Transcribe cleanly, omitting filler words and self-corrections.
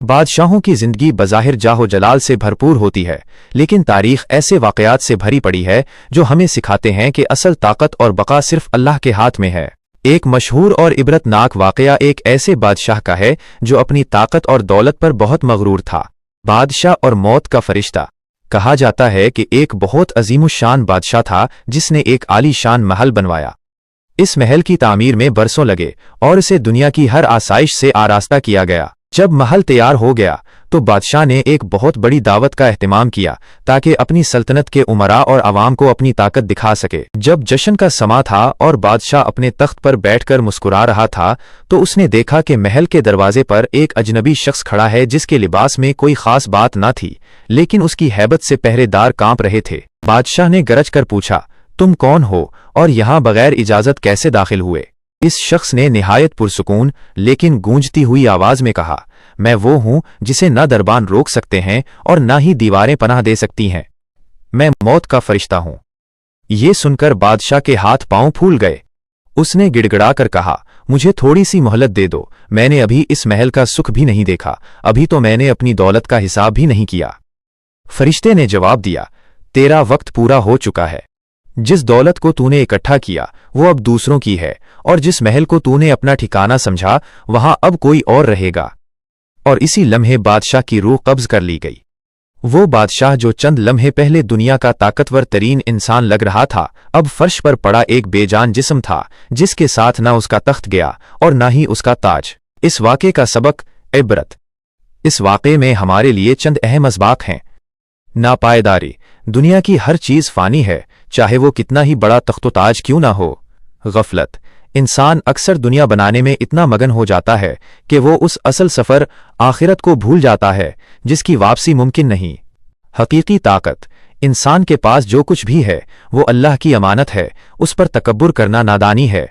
بادشاہوں کی زندگی بظاہر جاہ و جلال سے بھرپور ہوتی ہے، لیکن تاریخ ایسے واقعات سے بھری پڑی ہے جو ہمیں سکھاتے ہیں کہ اصل طاقت اور بقا صرف اللہ کے ہاتھ میں ہے۔ ایک مشہور اور عبرت ناک واقعہ ایک ایسے بادشاہ کا ہے جو اپنی طاقت اور دولت پر بہت مغرور تھا۔ بادشاہ اور موت کا فرشتہ۔ کہا جاتا ہے کہ ایک بہت عظیم الشان بادشاہ تھا جس نے ایک عالی شان محل بنوایا۔ اس محل کی تعمیر میں برسوں لگے اور اسے دنیا کی ہر آسائش سے آراستہ کیا گیا۔ جب محل تیار ہو گیا تو بادشاہ نے ایک بہت بڑی دعوت کا اہتمام کیا تاکہ اپنی سلطنت کے امراء اور عوام کو اپنی طاقت دکھا سکے۔ جب جشن کا سماں تھا اور بادشاہ اپنے تخت پر بیٹھ کر مسکرا رہا تھا تو اس نے دیکھا کہ محل کے دروازے پر ایک اجنبی شخص کھڑا ہے جس کے لباس میں کوئی خاص بات نہ تھی، لیکن اس کی ہیبت سے پہرے دار کانپ رہے تھے۔ بادشاہ نے گرج کر پوچھا، تم کون ہو اور یہاں بغیر اجازت کیسے داخل ہوئے؟ اس شخص نے نہایت پرسکون لیکن گونجتی ہوئی آواز میں کہا، میں وہ ہوں جسے نہ دربان روک سکتے ہیں اور نہ ہی دیواریں پناہ دے سکتی ہیں، میں موت کا فرشتہ ہوں۔ یہ سن کر بادشاہ کے ہاتھ پاؤں پھول گئے۔ اس نے گڑ گڑا کر کہا، مجھے تھوڑی سی مہلت دے دو، میں نے ابھی اس محل کا سکھ بھی نہیں دیکھا، ابھی تو میں نے اپنی دولت کا حساب بھی نہیں کیا۔ فرشتے نے جواب دیا، تیرا وقت پورا ہو چکا ہے۔ جس دولت کو تو نے اکٹھا کیا وہ اب دوسروں کی ہے، اور جس محل کو تو نے اپنا ٹھکانہ سمجھا وہاں اب کوئی اور رہے گا۔ اور اسی لمحے بادشاہ کی روح قبض کر لی گئی۔ وہ بادشاہ جو چند لمحے پہلے دنیا کا طاقتور ترین انسان لگ رہا تھا، اب فرش پر پڑا ایک بے جان جسم تھا جس کے ساتھ نہ اس کا تخت گیا اور نہ ہی اس کا تاج۔ اس واقعے کا سبق عبرت۔ اس واقعے میں ہمارے لیے چند اہم اسباق ہیں۔ ناپائیداری۔ دنیا کی ہر چیز فانی ہے، چاہے وہ کتنا ہی بڑا تخت و تاج کیوں نہ ہو۔ غفلت۔ انسان اکثر دنیا بنانے میں اتنا مگن ہو جاتا ہے کہ وہ اس اصل سفر آخرت کو بھول جاتا ہے جس کی واپسی ممکن نہیں۔ حقیقی طاقت۔ انسان کے پاس جو کچھ بھی ہے وہ اللہ کی امانت ہے، اس پر تکبر کرنا نادانی ہے۔